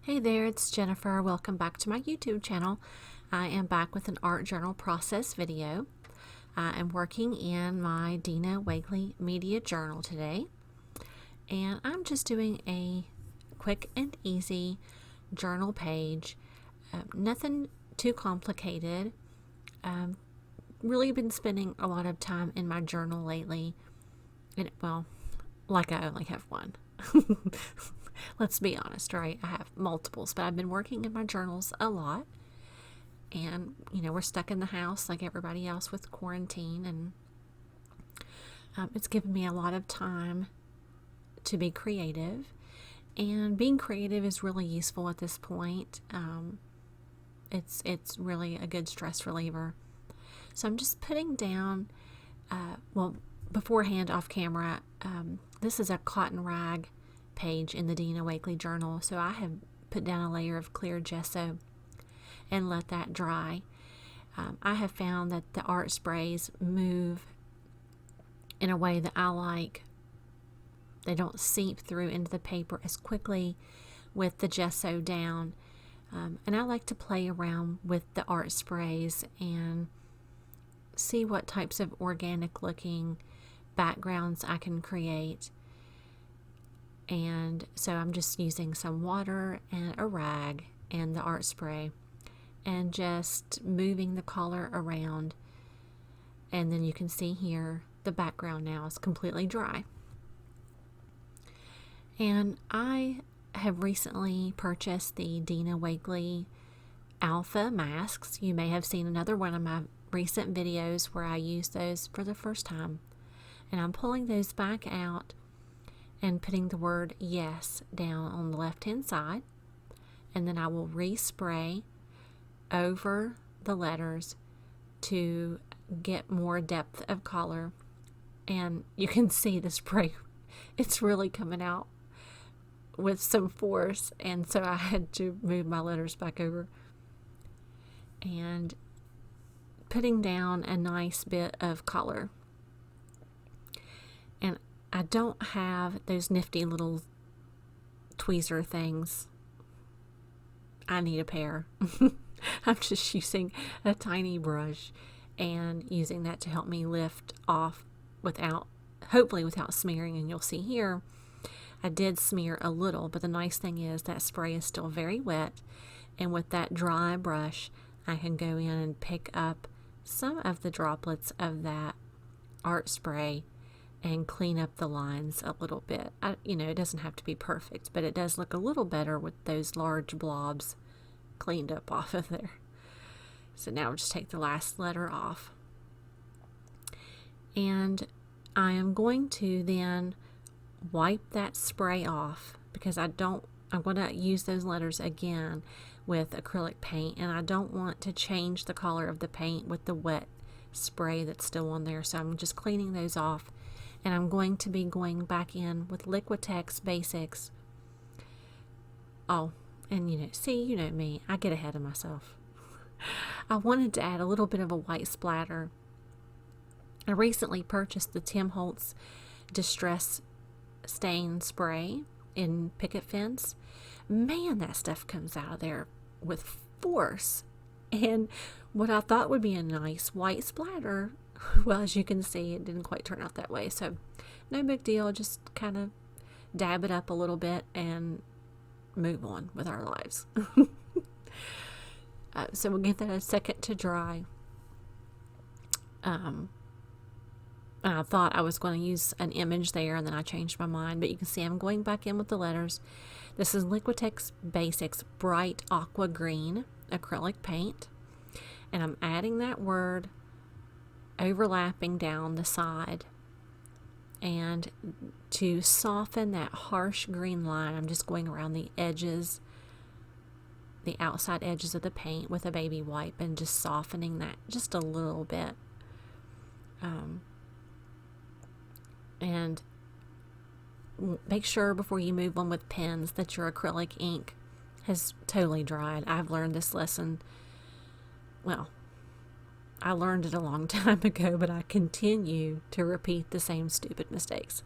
Hey there, it's Jennifer. Welcome back to my YouTube channel. I am back with an art journal process video. I am working in my Dina Wakley media journal today, and I'm just doing a quick and easy journal page. Nothing too complicated. Really been spending a lot of time in my journal lately, and well, like I only have one. Let's be honest, right? I have multiples, but I've been working in my journals a lot. And, we're stuck in the house like everybody else with quarantine. And it's given me a lot of time to be creative. And being creative is really useful at this point. It's really a good stress reliever. So I'm just putting down, beforehand off camera, this is a cotton rag page in the Dina Wakley journal, so I have put down a layer of clear gesso and let that dry. I have found that the art sprays move in a way that I like. They don't seep through into the paper as quickly with the gesso down, and I like to play around with the art sprays and see what types of organic looking backgrounds I can create. And so I'm just using some water and a rag and the art spray and just moving the color around. And then you can see here the background now is completely dry. And I have recently purchased the Dina Wakley Alpha masks. You may have seen another one of my recent videos where I used those for the first time. And I'm pulling those back out and putting the word yes down on the left hand side, and then I will respray over the letters to get more depth of color. And you can see the spray, it's really coming out with some force, and so I had to move my letters back over and putting down a nice bit of color. And I don't have those nifty little tweezer things. I need a pair. I'm just using a tiny brush and using that to help me lift off hopefully without smearing. And you'll see here, I did smear a little, but the nice thing is that spray is still very wet. And with that dry brush, I can go in and pick up some of the droplets of that art spray and clean up the lines a little bit. It doesn't have to be perfect, but it does look a little better with those large blobs cleaned up off of there. So now I'll just take the last letter off. And I am going to then wipe that spray off because I'm going to use those letters again with acrylic paint, and I don't want to change the color of the paint with the wet spray that's still on there. So I'm just cleaning those off. And I'm going to be going back in with Liquitex Basics. Oh, and you know me, I get ahead of myself. I wanted to add a little bit of a white splatter. I recently purchased the Holtz Distress Stain Spray in Picket fence. Man, that stuff comes out of there with force. And what I thought would be a nice white splatter, well, as you can see, it didn't quite turn out that way. So no big deal. Just kind of dab it up a little bit and move on with our lives. So we'll give that a second to dry. And I thought I was going to use an image there, and then I changed my mind. But you can see I'm going back in with the letters. This is Liquitex Basics Bright Aqua Green acrylic paint. And I'm adding that word overlapping down the side, and to soften that harsh green line, I'm just going around the edges, the outside edges of the paint with a baby wipe and just softening that just a little bit. And make sure before you move on with pens that your acrylic ink has totally dried. I've learned this lesson, I learned it a long time ago, but I continue to repeat the same stupid mistakes.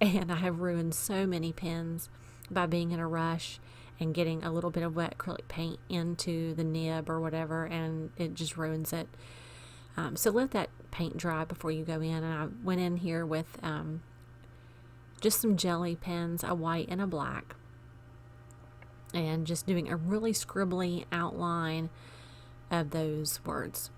And I have ruined so many pens by being in a rush and getting a little bit of wet acrylic paint into the nib or whatever, and it just ruins it. So let that paint dry before you go in. And I went in here with just some jelly pens, a white and a black, and just doing a really scribbly outline of those words.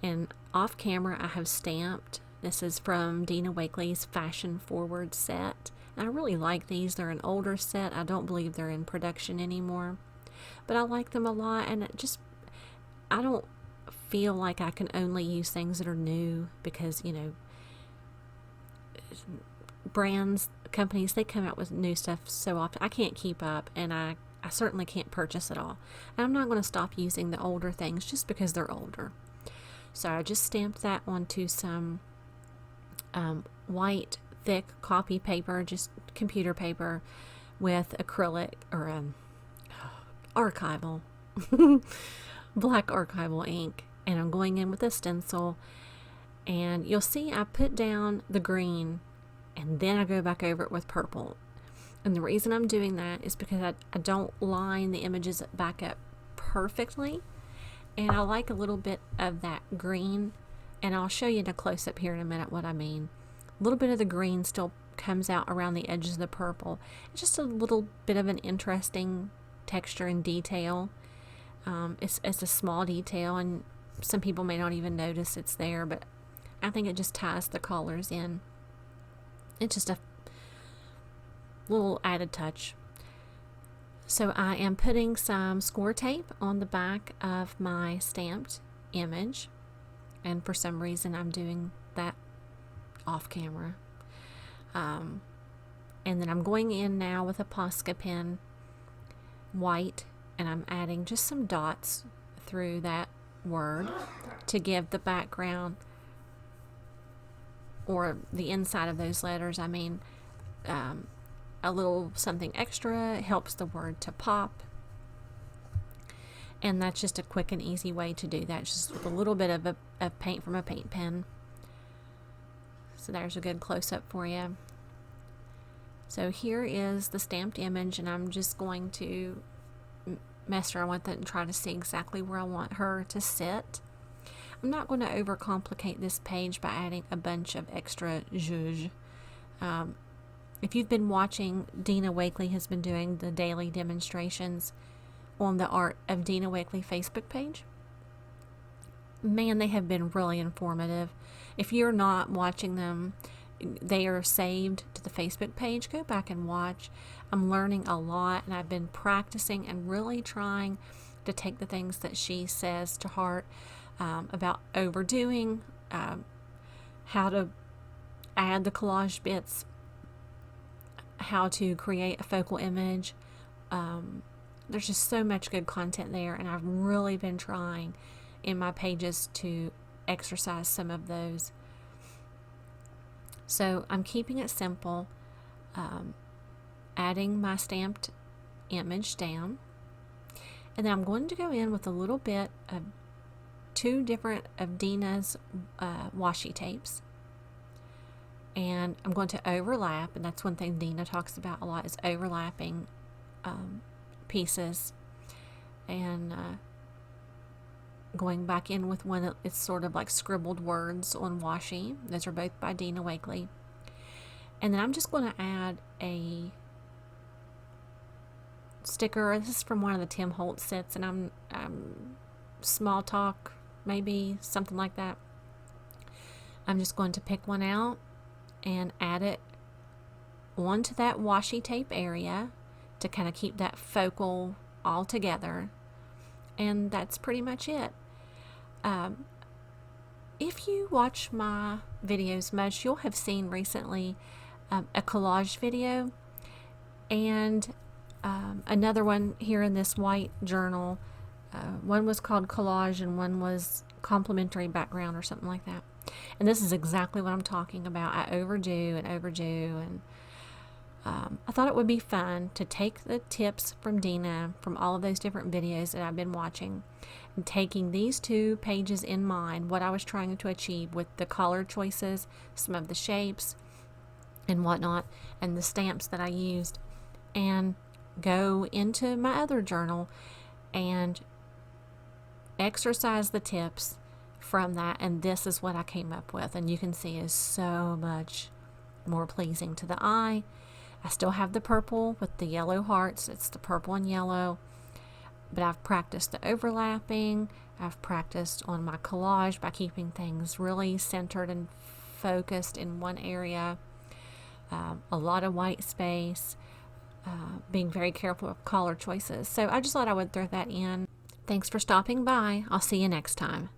And off camera I have stamped. This is from Dina Wakley's Fashion Forward set. And I really like these. They're an older set. I don't believe they're in production anymore, but I like them a lot. And I don't feel like I can only use things that are new, because, you know, brands, companies, they come out with new stuff so often. I can't keep up, and I certainly can't purchase it all. And I'm not going to stop using the older things just because they're older. So I just stamped that onto some white thick copy paper, just computer paper, with acrylic or archival black archival ink. And I'm going in with a stencil, and you'll see I put down the green and then I go back over it with purple. And the reason I'm doing that is because I don't line the images back up perfectly, and I like a little bit of that green, and I'll show you in a close-up here in a minute what I mean. A little bit of the green still comes out around the edges of the purple. It's just a little bit of an interesting texture and detail. It's a small detail, and some people may not even notice it's there, but I think it just ties the colors in. It's just a little added touch. So I am putting some score tape on the back of my stamped image, and for some reason I'm doing that off camera. And then I'm going in now with a Posca Pen white, and I'm adding just some dots through that word to give the background, or the inside of those letters, I mean, a little something extra. It helps the word to pop, and that's just a quick and easy way to do that, just with a little bit of paint from a paint pen. So there's a good close-up for you. So here is the stamped image, and I'm just going to mess around with it and try to see exactly where I want her to sit. I'm not going to overcomplicate this page by adding a bunch of extra zhuzh. If you've been watching, Dina Wakley has been doing the daily demonstrations on the Art of Dina Wakley Facebook page. Man, they have been really informative. If you're not watching them, they are saved to the Facebook page. Go back and watch. I'm learning a lot, and I've been practicing and really trying to take the things that she says to heart, about overdoing, how to add the collage bits, how to create a focal image. There's just so much good content there, and I've really been trying in my pages to exercise some of those. So I'm keeping it simple, adding my stamped image down, and then I'm going to go in with a little bit of two different of Dina's washi tapes, and I'm going to overlap, and that's one thing Dina talks about a lot, is overlapping pieces, and going back in with one. It's sort of like scribbled words on washi. Those are both by Dina Wakley. And then I'm just going to add a sticker. This is from one of the Tim Holtz sets, and I'm small talk, maybe something like that. I'm just going to pick one out and add it onto that washi tape area to kind of keep that focal all together. And that's pretty much it. If you watch my videos much, you'll have seen recently a collage video, and another one here in this white journal. One was called collage, and one was complementary background or something like that. And this is exactly what I'm talking about. I overdo, and I thought it would be fun to take the tips from Dina from all of those different videos that I've been watching, and taking these two pages in mind, what I was trying to achieve with the color choices, some of the shapes and whatnot, and the stamps that I used, and go into my other journal and exercise the tips from that, and this is what I came up with, and you can see is so much more pleasing to the eye. I still have the purple with the yellow hearts. It's the purple and yellow, but I've practiced the overlapping. I've practiced on my collage by keeping things really centered and focused in one area. A lot of white space, being very careful with color choices. So I just thought I would throw that in. Thanks for stopping by. I'll see you next time.